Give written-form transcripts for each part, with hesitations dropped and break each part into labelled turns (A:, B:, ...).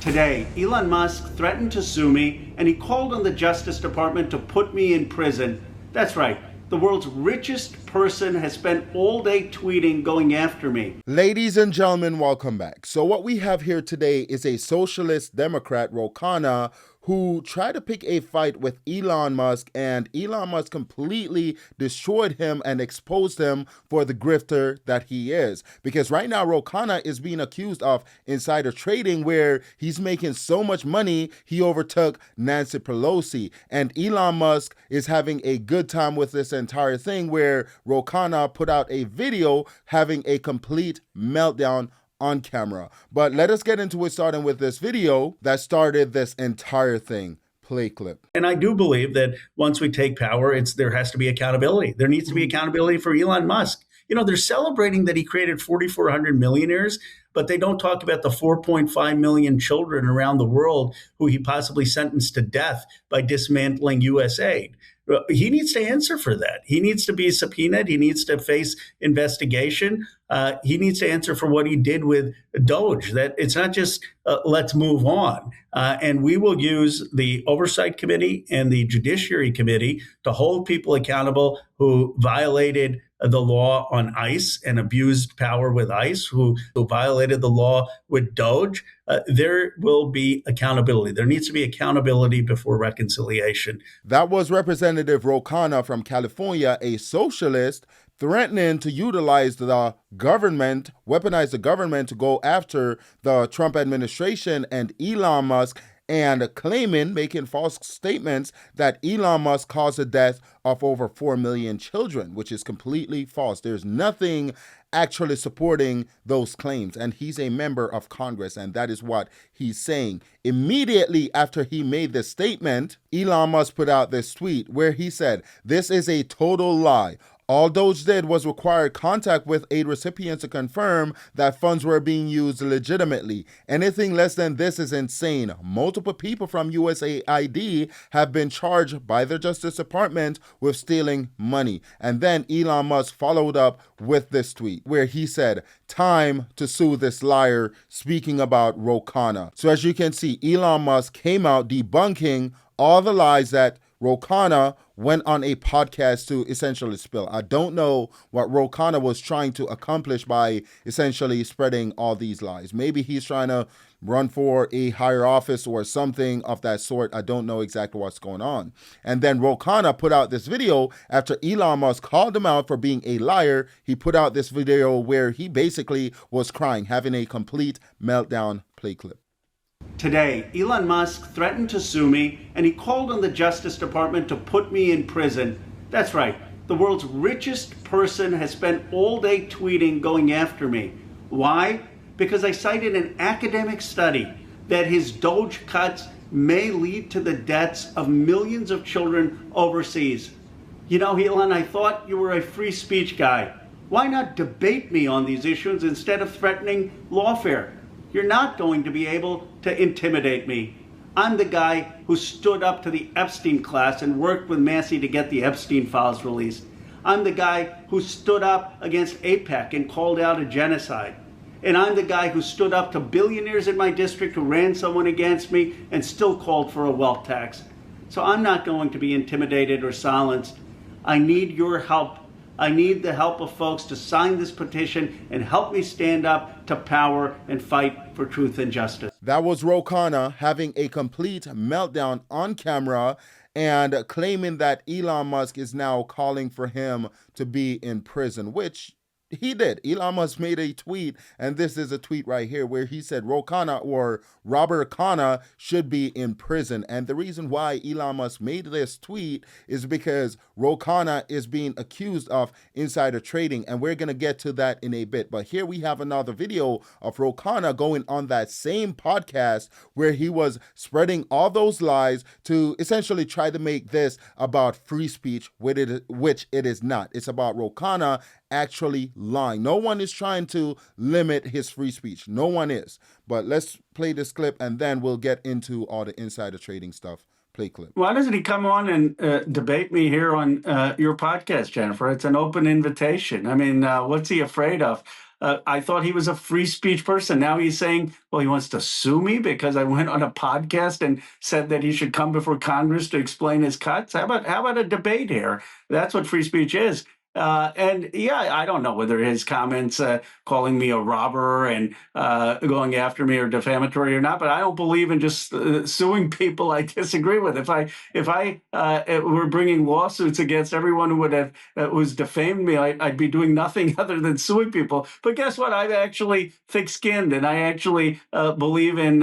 A: Today, Elon Musk threatened to sue me, and he called on the Justice Department to put me in prison. That's right. The world's richest person has spent all day tweeting going after me.
B: Ladies and gentlemen, welcome back. So what we have here today is a socialist Democrat, Khanna, who tried to pick a fight with Elon Musk, and Elon Musk completely destroyed him and exposed him for the grifter that he is. Because right now, Khanna is being accused of insider trading, where he's making so much money, he overtook Nancy Pelosi. And Elon Musk is having a good time with this entire thing, where Khanna put out a video having a complete meltdown on camera. But let us get into it, starting with this video that started this entire thing. Play clip.
A: And I do believe that once we take power, there has to be accountability. There needs to be accountability for Elon Musk. You know, they're celebrating that he created 4,400 millionaires, but they don't talk about the 4.5 million children around the world who he possibly sentenced to death by dismantling USAID. He needs to answer for that. He needs to be subpoenaed. He needs to face investigation. He needs to answer for what he did with Doge. That it's not just let's move on. And we will use the Oversight Committee and the Judiciary Committee to hold people accountable who violated the law on ICE and abused power with ICE, who violated the law with Doge. There will be accountability. There needs to be accountability before reconciliation.
B: That was Representative Khanna from California, a socialist, threatening to utilize the government, weaponize the government to go after the Trump administration and Elon Musk, and making false statements that Elon Musk caused the death of over 4 million children, which is completely false. There's nothing actually supporting those claims, and he's a member of Congress, and that is what he's saying. Immediately after he made this statement, Elon Musk put out this tweet where he said, "This is a total lie. All Doge did was require contact with aid recipients to confirm that funds were being used legitimately. Anything less than this is insane. Multiple people from USAID have been charged by the Justice Department with stealing money." And then Elon Musk followed up with this tweet where he said, "Time to sue this liar," speaking about Khanna. So as you can see, Elon Musk came out debunking all the lies that Khanna went on a podcast to essentially spill. I don't know what Khanna was trying to accomplish by essentially spreading all these lies. Maybe he's trying to run for a higher office or something of that sort. I don't know exactly what's going on. And then Khanna put out this video after Elon Musk called him out for being a liar. He put out this video where he basically was crying, having a complete meltdown. Play clip.
A: Today, Elon Musk threatened to sue me, and he called on the Justice Department to put me in prison. That's right. The world's richest person has spent all day tweeting going after me. Why? Because I cited an academic study that his Doge cuts may lead to the deaths of millions of children overseas. You know, Elon, I thought you were a free speech guy. Why not debate me on these issues instead of threatening lawfare? You're not going to be able to intimidate me. I'm the guy who stood up to the Epstein class and worked with Massey to get the Epstein files released. I'm the guy who stood up against AIPAC and called out a genocide. And I'm the guy who stood up to billionaires in my district who ran someone against me and still called for a wealth tax. So I'm not going to be intimidated or silenced. I need your help. I need the help of folks to sign this petition and help me stand up to power and fight for truth and justice.
B: That was Khanna having a complete meltdown on camera and claiming that Elon Musk is now calling for him to be in prison, which he did. Elon Musk made a tweet, and this is a tweet right here where he said Khanna or Robert Khanna should be in prison. And the reason why Elon Musk made this tweet is because Khanna is being accused of insider trading, and we're going to get to that in a bit. But here we have another video of Khanna going on that same podcast where he was spreading all those lies to essentially try to make this about free speech, which it is not. It's about Khanna actually lying. No one is trying to limit his free speech. No one is. But let's play this clip and then we'll get into all the insider trading stuff. Play clip.
A: Why doesn't he come on and debate me here on your podcast, Jennifer? It's an open invitation. I mean, what's he afraid of? I thought he was a free speech person. Now he's saying, well, he wants to sue me because I went on a podcast and said that he should come before Congress to explain his cuts. How about a debate here? That's what free speech is. And yeah, I don't know whether his comments calling me a robber and going after me are defamatory or not, but I don't believe in just suing people I disagree with. If I were bringing lawsuits against everyone who would have who's defamed me, I'd be doing nothing other than suing people. But guess what? I'm actually thick-skinned, and I actually believe in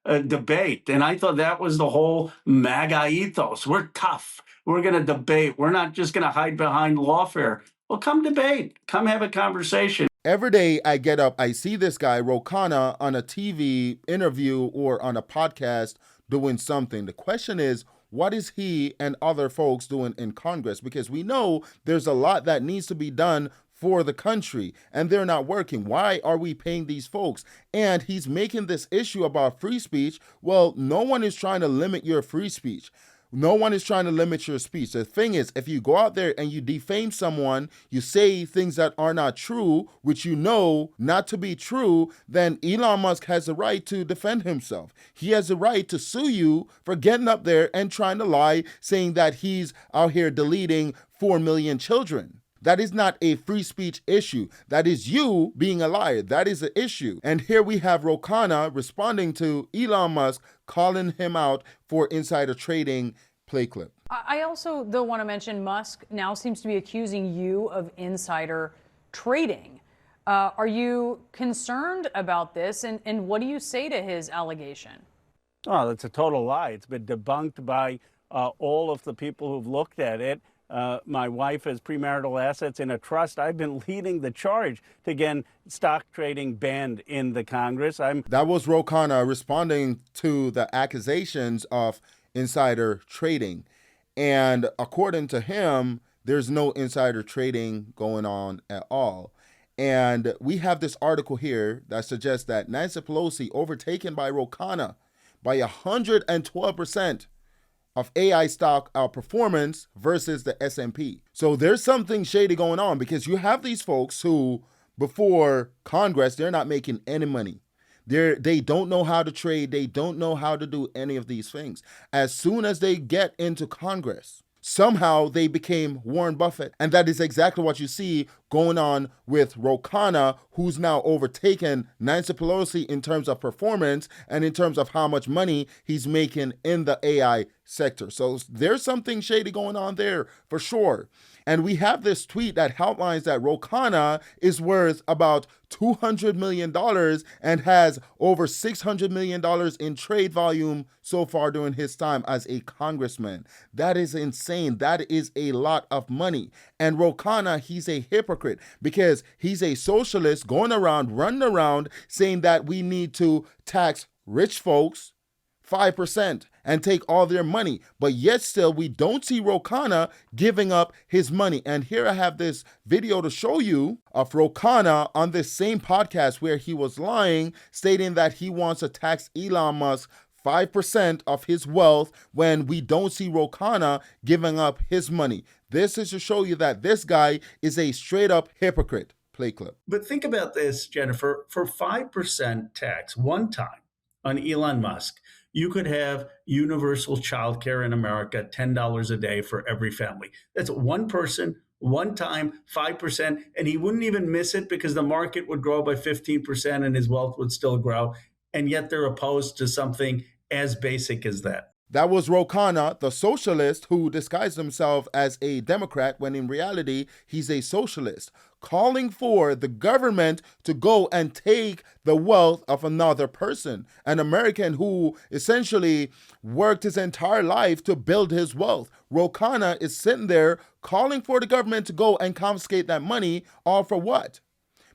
A: debate. And I thought that was the whole MAGA ethos. We're tough. We're going to debate. We're not just going to hide behind lawfare. Well, come debate. Come have a conversation.
B: Every day I get up, I see this guy, Ro Khanna, on a TV interview or on a podcast doing something. The question is, what is he and other folks doing in Congress? Because we know there's a lot that needs to be done for the country, and they're not working. Why are we paying these folks? And he's making this issue about free speech. Well, no one is trying to limit your free speech. No one is trying to limit your speech. The thing is, if you go out there and you defame someone, you say things that are not true, which you know not to be true, then Elon Musk has the right to defend himself. He has the right to sue you for getting up there and trying to lie, saying that he's out here deleting 4 million children. That is not a free speech issue. That is you being a liar. That is the issue. And here we have Ro Khanna responding to Elon Musk, calling him out for insider trading. Play clip.
C: I also, though, want to mention Musk now seems to be accusing you of insider trading. Are you concerned about this? And what do you say to his allegation?
A: Oh, that's a total lie. It's been debunked by all of the people who've looked at it. My wife has premarital assets in a trust. I've been leading the charge to get stock trading banned in the Congress.
B: That was Ro Khanna responding to the accusations of insider trading. And according to him, there's no insider trading going on at all. And we have this article here that suggests that Nancy Pelosi overtaken by Ro Khanna by 112% of AI stock outperformance versus the S&P. So there's something shady going on, because you have these folks who, before Congress, they're not making any money. They don't know how to trade. They don't know how to do any of these things. As soon as they get into Congress, somehow they became Warren Buffett. And that is exactly what you see going on with Ro Khanna, who's now overtaken Nancy Pelosi in terms of performance and in terms of how much money he's making in the AI sector. So there's something shady going on there for sure. And we have this tweet that outlines that Ro Khanna is worth about $200 million and has over $600 million in trade volume so far during his time as a congressman. That is insane. That is a lot of money. And Ro Khanna, he's a hypocrite, because he's a socialist running around saying that we need to tax rich folks 5% and take all their money. But yet still, we don't see Ro Khanna giving up his money. And here I have this video to show you of Ro Khanna on this same podcast where he was lying, stating that he wants to tax Elon Musk 5% of his wealth, when we don't see Ro Khanna giving up his money. This is to show you that this guy is a straight up hypocrite. Play clip.
A: But think about this, Jennifer. For 5% tax one time on Elon Musk, you could have universal childcare in America, $10 a day for every family. That's one person, one time, 5%, and he wouldn't even miss it because the market would grow by 15% and his wealth would still grow. And yet they're opposed to something as basic as that.
B: That was Ro Khanna, the socialist who disguised himself as a Democrat when in reality he's a socialist, calling for the government to go and take the wealth of another person, an American who essentially worked his entire life to build his wealth. Ro Khanna is sitting there calling for the government to go and confiscate that money, all for what?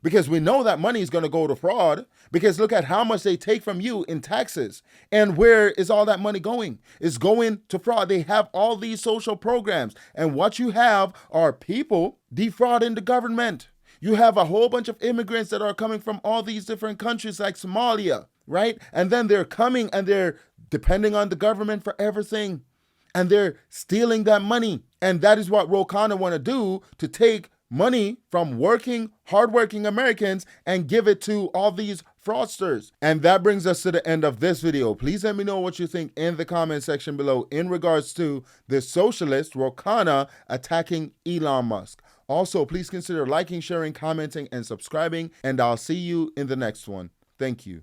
B: Because we know that money is going to go to fraud, because look at how much they take from you in taxes. And where is all that money going? It's going to fraud. They have all these social programs. And what you have are people defrauding the government. You have a whole bunch of immigrants that are coming from all these different countries like Somalia, right? And then they're coming and they're depending on the government for everything. And they're stealing that money. And that is what Ro Khanna want to do, to take money from working, hardworking Americans and give it to all these fraudsters. And that brings us to the end of this video. Please let me know what you think in the comment section below in regards to the socialist Ro Khanna attacking Elon Musk. Also, please consider liking, sharing, commenting, and subscribing, and I'll see you in the next one. Thank you.